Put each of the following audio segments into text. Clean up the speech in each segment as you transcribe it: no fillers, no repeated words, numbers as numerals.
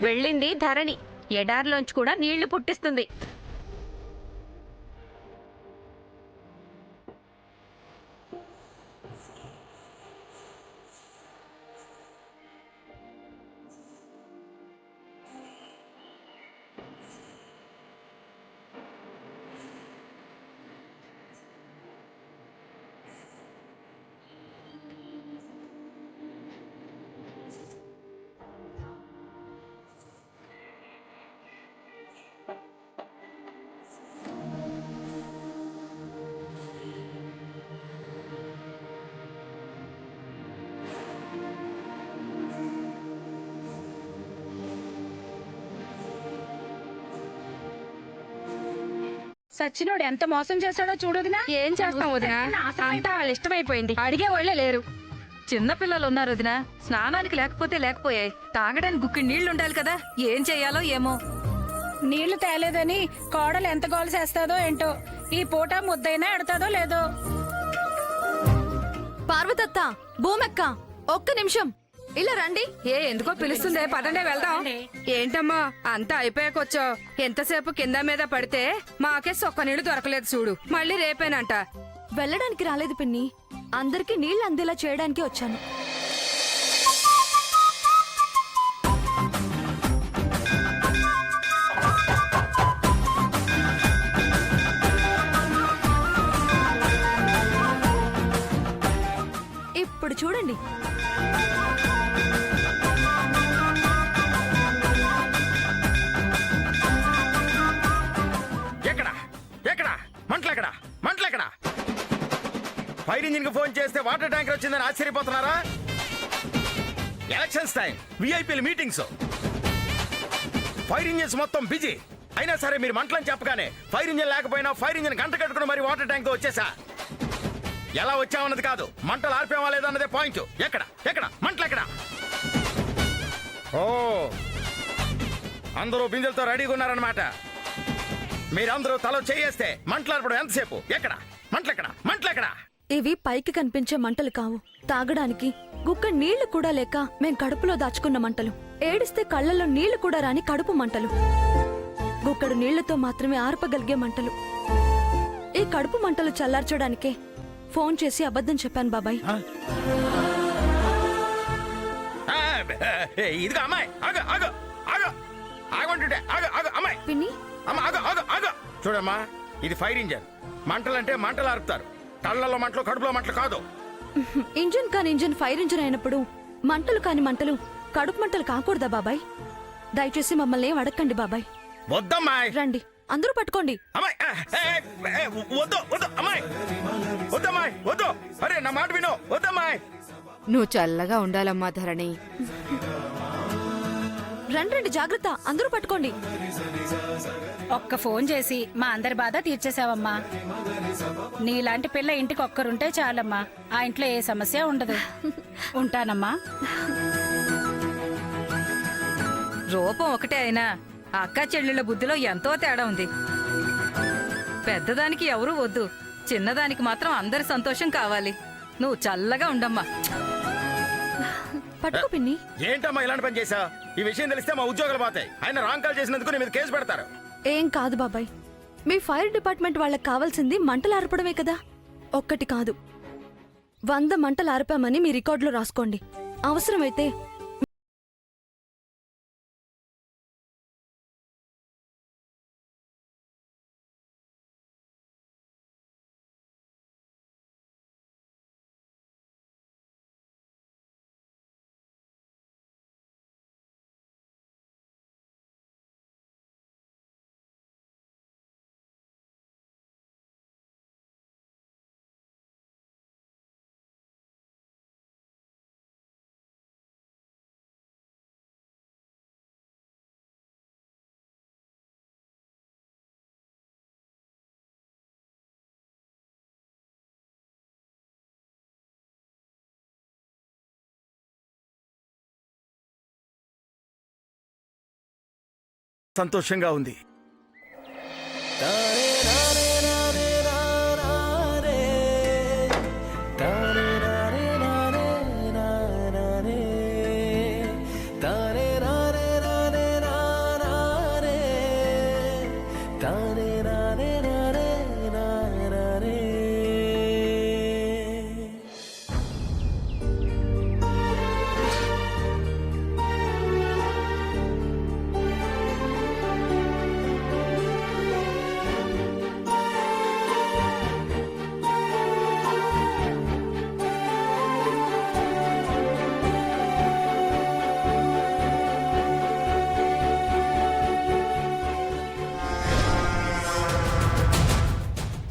వెళ్ళింది ధరణి. ఎడారిలోంచి కూడా నీళ్లు పుట్టిస్తుంది. సచ్చినోడు ఎంత మోసం చేశాడో చూడదునా. ఏం చేస్తాం వదినా, అంతా వాళ్ళ ఇష్టమైపోయింది. అడిగే వాళ్ళే లేరు. చిన్నపిల్లలు ఉన్నారు వదినా, స్నానానికి లేకపోతే లేకపోయాయి, తాగడానికి గుక్కి నీళ్లు ఉండాలి కదా. ఏం చెయ్యాలో ఏమో. నీళ్లు తేలేదని కోడలు ఎంత గోలు చేస్తాదో ఏంటో. ఈ పూట ముద్దైనా ఎడతాదో లేదో. పార్వతత్త, భూమక్క, ఒక్క నిమిషం ఇలా రండి. ఎందుకో పిలుస్తుందే, పదండే వెళ్దాం. ఏంటమ్మా అంతా అయిపోయాకొచ్చో. ఎంతసేపు కింద మీద పడితే మాకే సొక్క నీళ్లు దొరకలేదు చూడు. మళ్ళీ రేపేనంట. వెళ్ళడానికి రాలేదు పిన్ని, అందరికీ నీళ్లు అందేలా చేయడానికి వచ్చాను. ఇప్పుడు చూడండి. ఫైర్ ఇంజిన్ కి ఫోన్ చేస్తే వాటర్ ట్యాంకర్ వచ్చిందని ఆశ్చర్యపోతున్నారా? ఎలక్షన్స్ టైం, విఐపీల మీటింగ్స్, ఫైర్ ఇంజిన్స్ మొత్తం బిజీ. అయినా సరే మీరు మంటలని చెప్పగానే ఫైర్ ఇంజిన్ లేకపోయినా ఫైర్ ఇంజిన్ గంట కట్టుకుని మరి వాటర్ ట్యాంక్ వచ్చేసా. ఎలా వచ్చామన్నది కాదు, మంటలు ఆర్పేమా లేదన్నదే పాయింట్. ఎక్కడ ఎక్కడ మంటలు ఎక్కడ? ఓ, అందరూ బిందెలతో రెడీగా ఉన్నారనమాట. మీరందరూ తల చేయేస్తే మంటలు ఆర్పడం ఎంతసేపు? ఎక్కడ మంటలెక్కడ మంటలెక్కడ? ఇవి పైకి కనిపించే మంటలు కావు, తాగడానికి గుక్క నీళ్లు కూడా లేక మేం కడుపులో దాచుకున్న మంటలు. ఏడిస్తే కళ్ళల్లో నీళ్లు కూడా రాని కడుపు మంటలు. గుక్కడు నీళ్లతో మాత్రమే ఆర్పగలిగే మంటలు. ఈ కడుపు మంటలు చల్లార్చడానికే ఫోన్ చేసి అబద్ధం చెప్పాను బాబాయ్. ఇదిగా అమ్మాయి, ఆగంటుంటే అమ్మాయి, పిన్ని, చూడమ్మా, ఇది ఫైర్ ఇంజన్. మంటలంటే మంటలు ఆర్పుతారు, కళ్ళల్లో మంటలు కడుపులో మంటలు కాదు. ఇంజన్ కాని ఇంజన్ ఫైర్ ఇంజన్ అయినప్పుడు మంటలు కాని మంటలు కడుపు మంటలు కాకూడదా బాబాయ్? దయచేసి మమ్మల్ని ఏం అడగండి బాబాయ్. వద్దమ్మాయి, రండి అందరూ పట్టుకోండి. అమ్మాయి వద్దు వద్దు అమ్మాయి, వద్దమ్మాయి వద్దు. అరే నా మాట విను, వద్దమ్మాయి. నువ్వు చల్లగా ఉండాలమ్మా ధరణి. రండి రండి, జాగ్రత్త, అందరూ పట్టుకోండి. ఒక్క ఫోన్ చేసి మా అందరి బాధ తీర్చేసావమ్మా. నీలాంటి పిల్ల ఇంటికి ఒక్కరుంటే చాలమ్మా, ఆ ఇంట్లో ఏ సమస్య ఉండదు. ఉంటానమ్మా. రూపం ఒకటే అయినా అక్క చెల్లెళ్ళ బుద్ధిలో ఎంతో తేడా ఉంది. పెద్దదానికి ఎవరూ వద్దు, చిన్నదానికి మాత్రం అందరి సంతోషం కావాలి. నువ్వు చల్లగా ఉండమ్మా. పట్టుకో పిన్ని. ఏంటమ్మా ఇలాంటి పని చేసా? ఈ విషయం తెలిస్తే మా ఉద్యోగాలు పోతాయి. ఆయన రాంగ్ కాల్ చేసినందుకు నీ మీద కేసు పెడతారు. ఏం కాదు బాబాయ్, మీ ఫైర్ డిపార్ట్మెంట్ వాళ్ళకి కావాల్సింది మంటలు ఆర్పడమే కదా. ఒక్కటి కాదు, 100 మంటలు ఆర్పామని మీ రికార్డులో రాసుకోండి. అవసరమైతే సంతోషంగా ఉంది.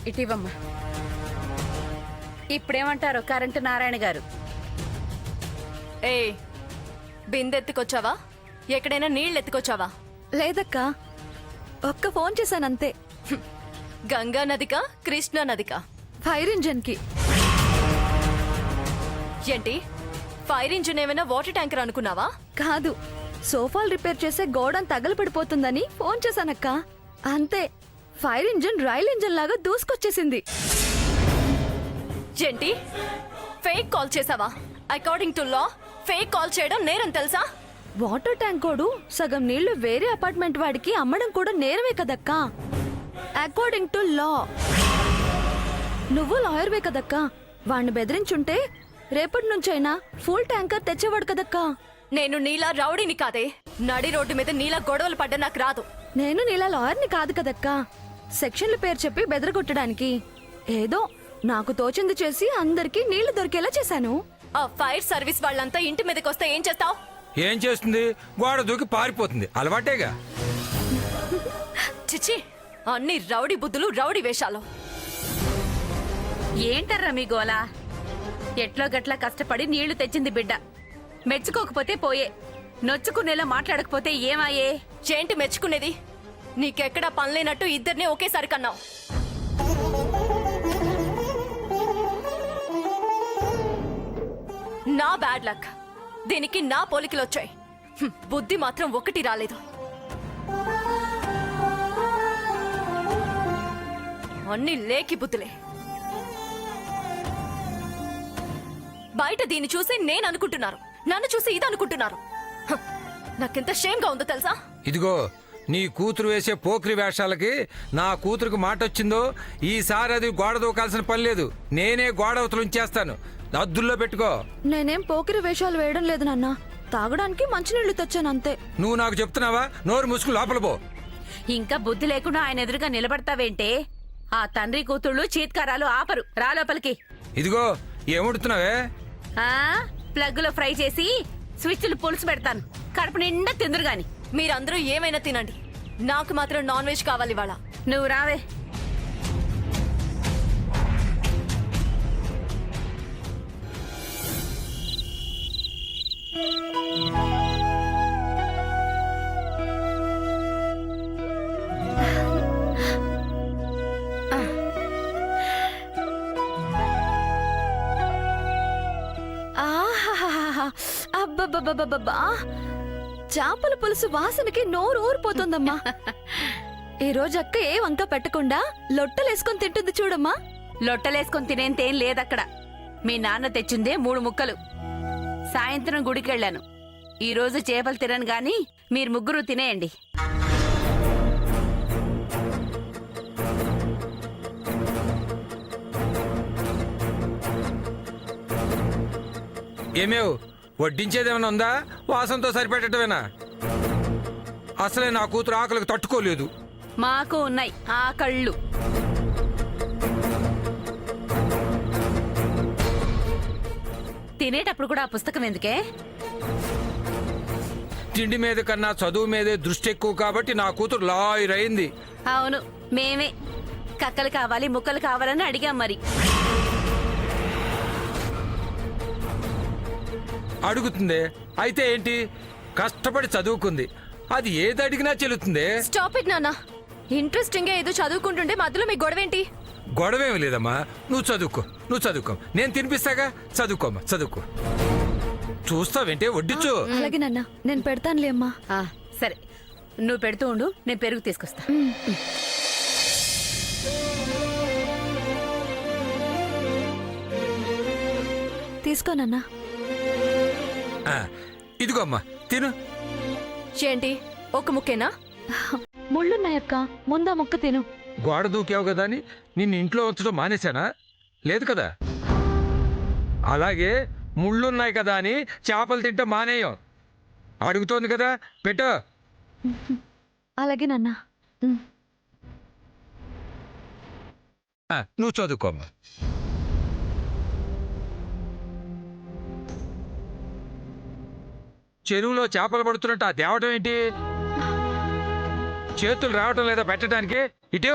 ఇటీవమ్మా. ఇప్పుడేమంటారు కరెంటు నారాయణ గారు? ఏ బిందెత్తుకొచ్చావా? ఎక్కడైనా నీళ్ళు ఎత్తుకొచ్చావా? లేదక్కా, ఒక్క ఫోన్ చేశానంతే. గంగా నదికా కృష్ణా నదికా? ఫైర్ ఇంజన్ కి. ఏంటి ఫైర్ ఇంజిన్ ఏమైనా వాటర్ ట్యాంకర్ అనుకున్నావా? కాదు, సోఫాలు రిపేర్ చేసే గోడౌన్ తగలపడిపోతుందని ఫోన్ చేశానక్క. అంతే, ఫైర్ ఇంజన్ రైల్ ఇంజన్ లాగా దూసుకొచ్చేసింది. ఏంటి ఫేక్ కాల్ చేసావా? According to law fake call చేయడం నేరం తెలుసా? వాటర్ ట్యాంక్ కోడు సగం నీళ్లు వేరే అపార్ట్మెంట్ వాడికి అమ్మడం కూడా నేరమే కదక్కా. అకార్డింగ్ టు లా. నువ్వు లాయర్వే కదక్కా. వాణ్ణి బెదిరించుంటే రేపటి నుంచైనా ఫుల్ ట్యాంకర్ తెచ్చేవాడు కదక్కా. నేను నీలా రౌడీని కాదే. నడి రోడ్డు మీద నీలా గొడవలు పడ్డ నాకు రాదు. నేను నీలా లాయర్ని కాదు కదక్కా. సెక్షన్ల పేరు చెప్పి బెదరగొట్టడానికి ఏదో నాకు తోచింది చేసి అందరికీ నీళ్లు దొరికేలా చేశాను. ఆ ఫైర్ సర్వీస్ వాళ్ళంతా ఇంటి మీదకి వస్తే ఏం చేస్తావు? ఏం చేస్తుంది? గోడ దూకి పారిపోతుంది. అలవాటేగా. చిచి, అన్ని రౌడీ బుద్ధులు, రౌడీ వేషాలు. ఏంటర్రా మీ గోలా? ఎట్లో గట్లా కష్టపడి నీళ్లు తెచ్చింది బిడ్డ. మెచ్చుకోకపోతే పోయే, నొచ్చుకునేలా మాట్లాడకపోతే ఏమాయే? ఏంటి మెచ్చుకునేది? నీకెక్కడా పనిలేనట్టు ఇద్దరిని ఒకేసారి కన్నావు. నా బ్యాడ్ లక్. దీనికి నా పోలికలు వచ్చాయి. బుద్ధి మాత్రం ఒకటి రాలేదు. అన్ని లేకి బుద్ధులే. బయట దీన్ని చూసి నేను అనుకుంటున్నారు, నన్ను చూసి ఇది అనుకుంటున్నారు. నాకెంత షేమ్గా ఉందో తెలుసా? ఇదిగో, నీ కూతురు వేసే పోకిరి వేషాలకి నా కూతురుకు మాట వచ్చిందో ఈసారి అది గోడ దూకాల్సిన పని లేదు. నేనే గోడ అవతలుంచేస్తాను. అద్దుల్లో పెట్టుకో. నేనేం పోకిరి వేషాలు వేయడం లేదు నాన్న. తాగడానికి మంచినీళ్లు తెచ్చాను అంతే. నువ్వు నాకు చెప్తున్నావా? నోరు ముసుగు లోపల పో. ఇంకా బుద్ధి లేకుండా ఆయన ఎదురుగా నిలబడతావేంటే? ఆ తండ్రి కూతుళ్ళు చీత్కారాలు ఆపరు. రా లోపలికి. ఇదిగో, ఏముడుతున్నావే? ఆ ప్లగ్గులో ఫ్రై చేసి స్విచ్లు పులుసు పెడతాను. కడుపు నిండా తిందురు గాని. మీరందరూ ఏమైనా తినండి, నాకు మాత్రం నాన్ వెజ్ కావాలి ఇవాళ. నువ్వు రావే. ఆహాహాహా. అబ్బబ్బబ్బబ్బబ్బా, చేపల పులుసు వాసనకి నోరు ఊరిపోతుందమ్మా. ఈ రోజు అక్క ఏ వంక పెట్టకుండా లొట్టలేసుకొని తింటుంది చూడమ్మా. లొట్టలేసుకొని తినేంతేం లేదక్కడ. మీ నాన్న తెచ్చిందే 3 ముక్కలు. సాయంత్రం గుడికెళ్ళాను. ఈ రోజు చేపలు తినను గాని మీరు ముగ్గురు తినేయండి. ఏమేవ్, వడ్డించేదేమైనా ఉందా? వాసనతో సరిపెట్టడమేనా? అసలే నా కూతురు ఆకలికి తట్టుకోలేదు. మాకు ఉన్నాయి ఆ కళ్ళు. తినేటప్పుడు కూడా ఆ పుస్తకం ఎందుకే? తిండి మీద కన్నా చదువు మీదే దృష్టి ఎక్కువ కాబట్టి నా కూతురు లాయర్ అయింది. అవును, మేమే కక్కలు కావాలి ముక్కలు కావాలని అడిగాం. మరి అడుగుతుంది అయితే ఏంటి? కష్టపడి చదువుకుంది. అది ఏది అడిగినా చెల్లుతుంది. స్టాప్ ఇట్ నాన్న. ఇంట్రెస్టింగ్ గా ఏదో చదువుకుంటుంటే మధ్యలో మీ గొడవేంటి? గొడవేమి లేదమ్మా. నువ్వు చదువుకో. నేను తినిపిస్తాగా. చదువుకోమ్మా, చదువుకో. చూస్తావేంటే? వడ్డించు. అలాగే నాన్న, నేను పెడతానులే అమ్మా. ఆ, సరే, నువ్వు పెడుతూ ఉండు, నేను పెరుగు తీసుకొస్తా. తీసుకోనన్నా. ఇదిగో అమ్మా, తిను. ఏంటి ఒక ముక్కేనా? ముళ్ళున్నాయక్క, ముందా ముక్క తిను. గోడ దూకావు కదా అని నిన్ను ఇంట్లో ఉంచడం మానేశానా? లేదు కదా. అలాగే ముళ్ళున్నాయి కదా అని చేపలు తింటే మానేయం. అడుగుతోంది కదా, పెట్టు. అలాగే నాన్న. నువ్వు చదువుకోమ్మా. చెరువులో చేపలు పడుతున్నట్టు ఆ తేవటం ఏంటి? చేతులు రావటం లేదా పెట్టడానికి? ఇటు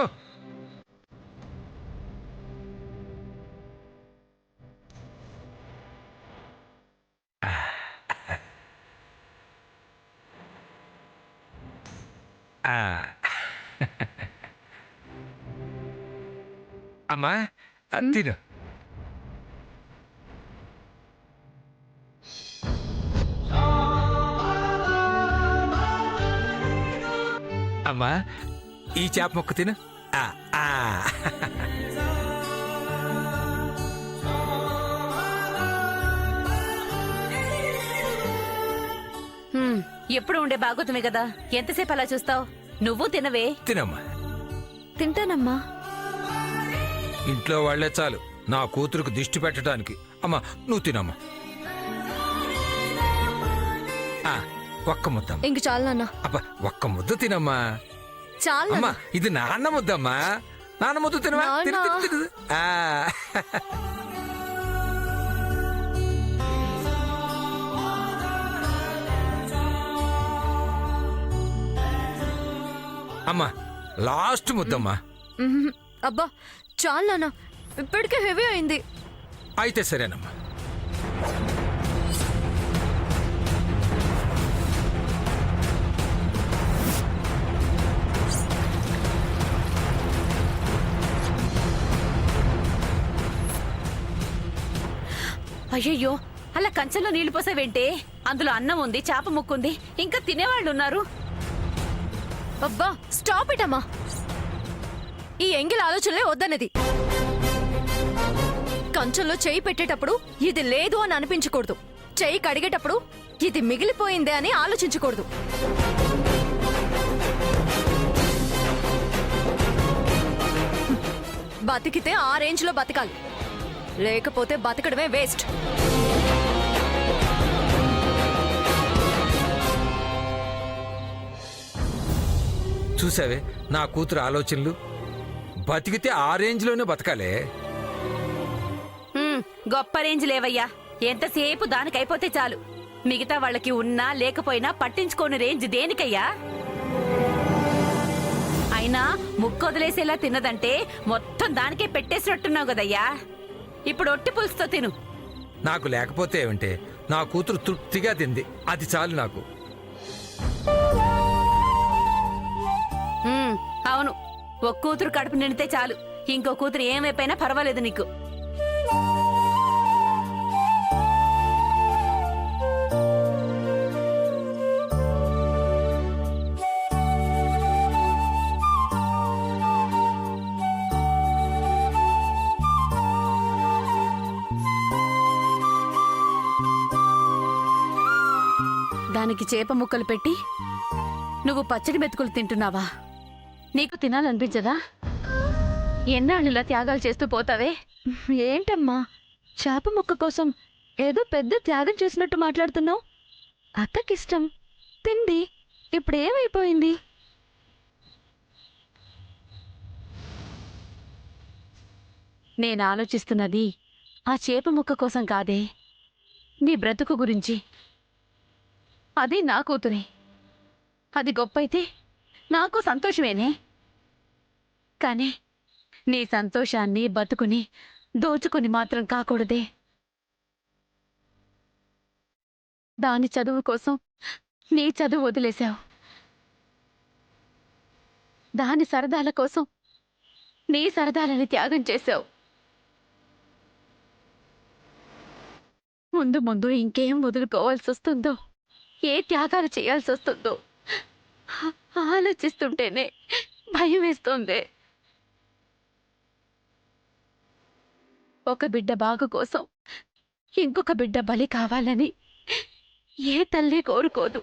అమ్మా, తిను. అమ్మా, ఈ చేప మొక్క తిను. ఎప్పుడు ఉండే బాగోతుమే కదా, ఎంతసేపు అలా చూస్తావు? నువ్వు తినవే. తినమ్మా. తింటానమ్మా. ఇంట్లో వాళ్లే చాలు నా కూతురుకు దిష్టి పెట్టడానికి. అమ్మా, నువ్వు తినమ్మా. ఒక్క ముద్ద. ఇంక చాలు నాన్న. అబ్బా, ఒక్క ముద్ద తినమ్మా. చాలు అమ్మా, ఇది నాన్న ముద్దమ్మా. నాన్న ముద్ద తినవా? తిను, తిను, తిను. అమ్మా, లాస్ట్ ముద్దమ్మా. అబ్బా చాలు నాన్న, ఇప్పటికే హెవీ అయింది. అయితే సరేనమ్మా. అయ్యయ్యో, అలా కంచెంలో నీళ్లు పోసావేంటే? అందులో అన్నం ఉంది, చేప ముక్కుంది, ఇంకా తినేవాళ్ళు ఉన్నారు. అబ్బా స్టాప్ ఇట్ అమ్మా. ఈ ఎంగిల్ ఆలోచనలే వద్దన్నది. కంచెంలో చెయ్యి పెట్టేటప్పుడు ఇది లేదు అని అనిపించకూడదు. చెయ్యి కడిగేటప్పుడు ఇది మిగిలిపోయిందే అని ఆలోచించకూడదు. బతికితే ఆ రేంజ్ లో బతకాలి, లేకపోతే బతకడమే వేస్ట్. చూసావే నా కూతురు ఆలోచనలు. బతికితే ఆ రేంజ్లోనే బతకాలే. గొప్ప రేంజ్ లేవయ్యా, ఎంతసేపు దానికైపోతే చాలు. మిగతా వాళ్ళకి ఉన్నా లేకపోయినా పట్టించుకోని రేంజ్ దేనికయ్యా? అయినా ముక్కొదిలేసేలా తిన్నదంటే మొత్తం దానికే పెట్టేసినట్టున్నావు కదయ్యా. ఇప్పుడు ఒట్టి పులుసుతో తిను. నాకు లేకపోతే ఏమంటే, నా కూతురు తృప్తిగా తింది, అది చాలు నాకు. అవును, ఒక కూతురు కడుపు నిండితే చాలు, ఇంకో కూతురు ఏమైపోయినా పర్వాలేదు నీకు. దానికి చేప ముక్కలు పెట్టి నువ్వు పచ్చడి మెతుకులు తింటున్నావా? నీకు తినాలనిపించదా? ఎన్నాళ్ళులా త్యాగాలు చేస్తూ పోతావే? ఏంటమ్మా, చేప ముక్క కోసం ఏదో పెద్ద త్యాగం చేసినట్టు మాట్లాడుతున్నావు? అక్కకిష్టం, తిండి. ఇప్పుడు ఏమైపోయింది? నేను ఆలోచిస్తున్నది ఆ చేప ముక్క కోసం కాదే, నీ బ్రతుకు గురించి. అది నా కూతురే. అది గొప్ప అయితే నాకు సంతోషమేనే. కానీ నీ సంతోషాన్ని బతుకుని దోచుకుని మాత్రం కాకూడదే. దాని చదువు కోసం నీ చదువు వదిలేశావు, దాని సరదాల కోసం నీ సరదాలని త్యాగం చేశావు. ముందు ముందు ఇంకేం వదులుకోవాల్సి వస్తుందో, ఏ త్యాగాలు చేయాల్సి వస్తుందో ఆలోచిస్తుంటేనే భయం వేస్తోంది. ఒక బిడ్డ బాగు కోసం ఇంకొక బిడ్డ బలి కావాలని ఏ తల్లి కోరుకోదు.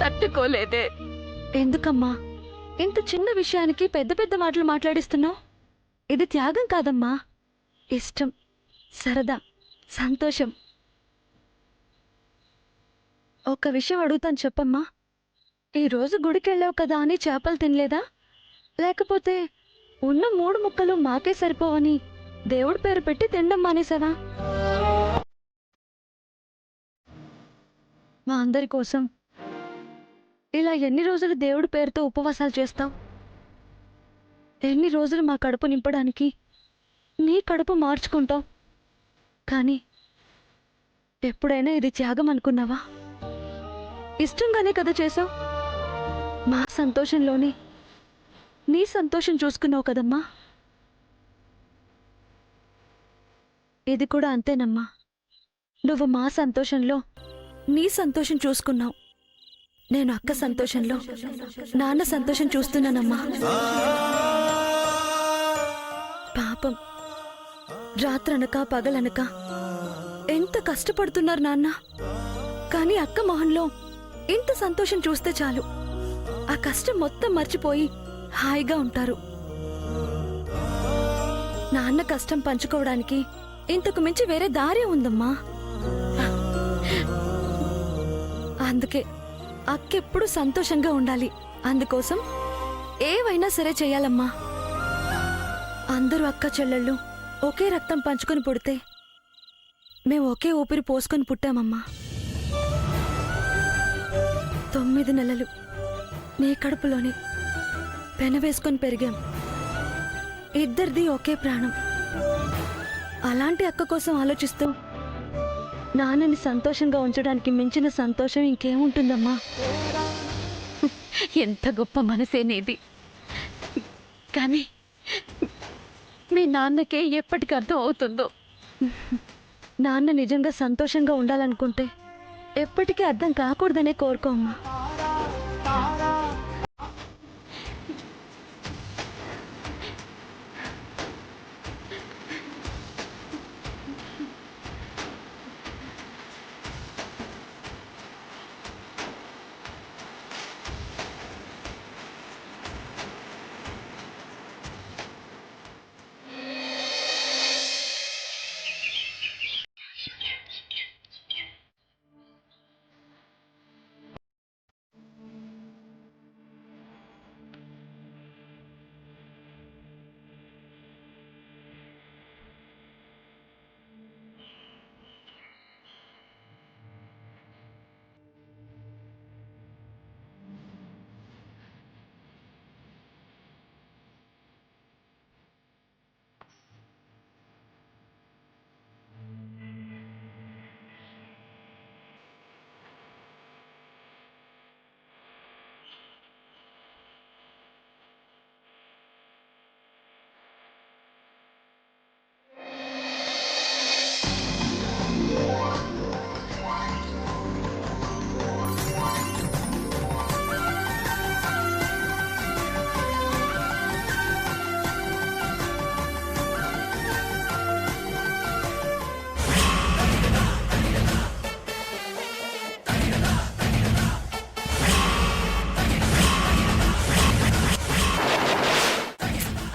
తట్టుకోలేదే. ఎందుకమ్మా ఇంత చిన్న విషయానికి పెద్ద పెద్ద మాటలు మాట్లాడిస్తున్నావు? ఇది త్యాగం కాదమ్మా, ఇష్టం, సరదా, సంతోషం. ఒక విషయం అడుగుతాను చెప్పమ్మా, ఈరోజు గుడికి వెళ్ళావు కదా అని చేపలు తినలేదా? లేకపోతే ఉన్న 3 ముక్కలు మాకే సరిపోవని దేవుడి పేరు పెట్టి తినడం మానేసావా? మా అందరి కోసం ఇలా ఎన్ని రోజులు దేవుడి పేరుతో ఉపవాసాలు చేస్తావు? ఎన్ని రోజులు మా కడుపు నింపడానికి నీ కడుపు మార్చుకుంటావు? కానీ ఎప్పుడైనా ఇది త్యాగం అనుకున్నావా? ఇష్టంగానే కదా చేసావు. మా సంతోషంలోనే నీ సంతోషం చూసుకున్నావు కదమ్మా. ఇది కూడా అంతేనమ్మా. నువ్వు మా సంతోషంలో నీ సంతోషం చూసుకున్నావు. నేను అక్క సంతోషంలో నాన్న సంతోషం చూస్తున్నానమ్మా. పాపం రాత్రనక పగలనక ఎంత కష్టపడుతున్నారు నాన్న. కానీ అక్క మొహంలో ఇంత సంతోషం చూస్తే చాలు, ఆ కష్టం మొత్తం మర్చిపోయి హాయిగా ఉంటారు. నాన్న కష్టం పంచుకోవడానికి ఇంతకు మించి వేరే దారే ఉందమ్మా. అందుకే అక్కెప్పుడు సంతోషంగా ఉండాలి. అందుకోసం ఏవైనా సరే చెయ్యాలమ్మా. అందరూ అక్క చెల్లెళ్ళు ఒకే రక్తం పంచుకొని పుడితే మేము ఒకే ఊపిరి పోసుకొని పుట్టామమ్మా. 9 నెలలు నీ కడుపులోనే పెనవేసుకొని పెరిగాం. ఇద్దరిది ఒకే ప్రాణం. అలాంటి అక్క కోసం ఆలోచిస్తూ నాన్నని సంతోషంగా ఉంచడానికి మించిన సంతోషం ఇంకేముంటుందమ్మా? ఎంత గొప్ప మనసే నీది. కానీ మీ నాన్నకే ఎప్పటికి అర్థం అవుతుందో. నాన్న నిజంగా సంతోషంగా ఉండాలనుకుంటే ఎప్పటికీ అర్థం కాకూడదనే కోరుకో అమ్మా.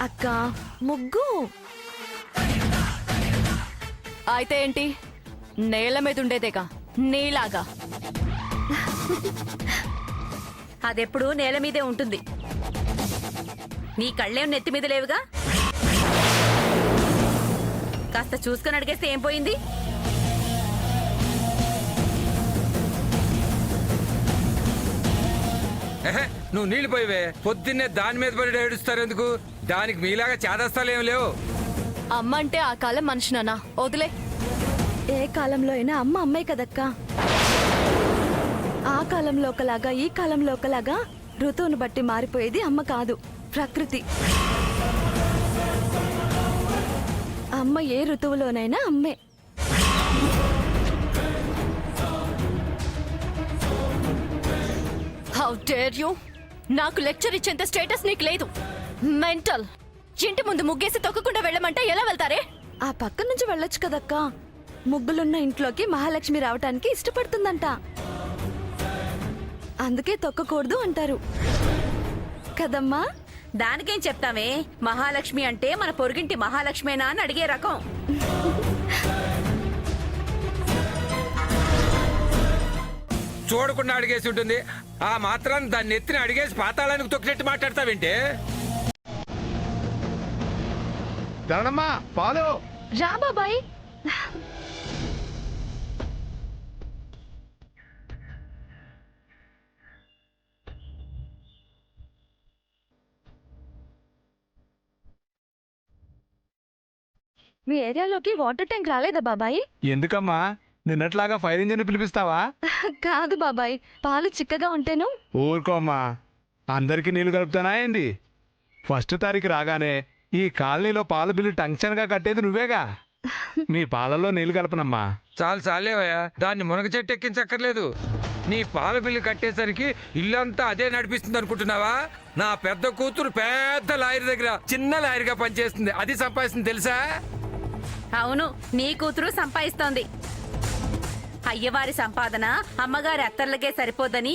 అక్క ముగ్గు అయితే ఏంటి, నేల మీద ఉండేదేగా నీలాగా. అదెప్పుడు నేల మీదే ఉంటుంది. నీ కళ్ళేం నెత్తి మీద లేవుగా. కాస్త చూసుకొని అడిగేస్తే ఏం పోయింది? ఎహె, నువ్వు నీళ్ళు పోయివే. పొద్దున్నే దాని మీద పడి ఏడుస్తారు ఎందుకు? దానికి మీలాగా చేదస్తాలేం లేవు. అమ్మ అంటే ఆ కాలం మనిషినా? వదిలే. ఏ కాలంలో అయినా అమ్మ అమ్మాయి కదక్కా. ఆ కాలంలో ఒకలాగా ఈ కాలంలో ఒకలాగా ఋతువును బట్టి మారిపోయేది అమ్మ కాదు, ప్రకృతి. అమ్మ ఏ ఋతువులోనైనా అమ్మే. How dare you! నాకు లెక్చర్ ఇచ్చేంత స్టేటస్ నీకు లేదు. మెంటల్. ఇంటి ముందు ముగ్గేసి తొక్కకుండా వెళ్ళమంటే ఎలా వెళ్తారే? ఆ పక్క నుంచి వెళ్ళొచ్చు కదక్కా. ముగ్గులున్న ఇంట్లోకి మహాలక్ష్మి రావటానికి ఇష్టపడుతుందంట. అందుకే తొక్కకూడదు అంటారు కదమ్మా. దానికేం చెప్తామే, మహాలక్ష్మి అంటే మన పొరుగింటి మహాలక్ష్మేనా అని అడిగే రకం. చూడకుండా అడిగేసి ఉంటుంది. ఆ మాత్రం దాన్ని ఎత్తిని అడిగేసి పాతాళానికి తొక్కినట్టు మాట్లాడతావేంటి? ధరణమ్మా పాలు. రా బాబాయ్. మీ ఏరియాలోకి వాటర్ ట్యాంక్ రాలేదా బాబాయ్? ఎందుకమ్మా నిన్నట్లాగా ఫైర్ ఇంజిన్ పిలిపిస్తావా? కాదు బాబాయ్, పాలు చిక్కగా ఉంటేను. ఊరుకోమ్మా, అందరికి నీళ్లు కలుపుతానా ఏంది? ఫస్ట్ తారీఖు రాగానే ఈ కాలనీలో పాల బిల్లు టంక్షన్గా కట్టేది నువ్వేగా. మీ పాలలో నీళ్లు కలపనమ్మా. చాలేవయ్యా, దాన్ని మునగ చెట్టు ఎక్కించక్కర్లేదు. నీ పాల బిల్లు కట్టేసరికి ఇల్లంతా అదే నడిపిస్తుంది అనుకుంటున్నావా? నా పెద్ద కూతురు పెద్ద లాయర్ దగ్గర చిన్న లాయర్గా పనిచేస్తుంది, అది సంపాదిస్తుంది తెలుసా? అవును, నీ కూతురు సంపాదిస్తోంది. అయ్యవారి సంపాదన అమ్మగారి అత్తర్లకే సరిపోదని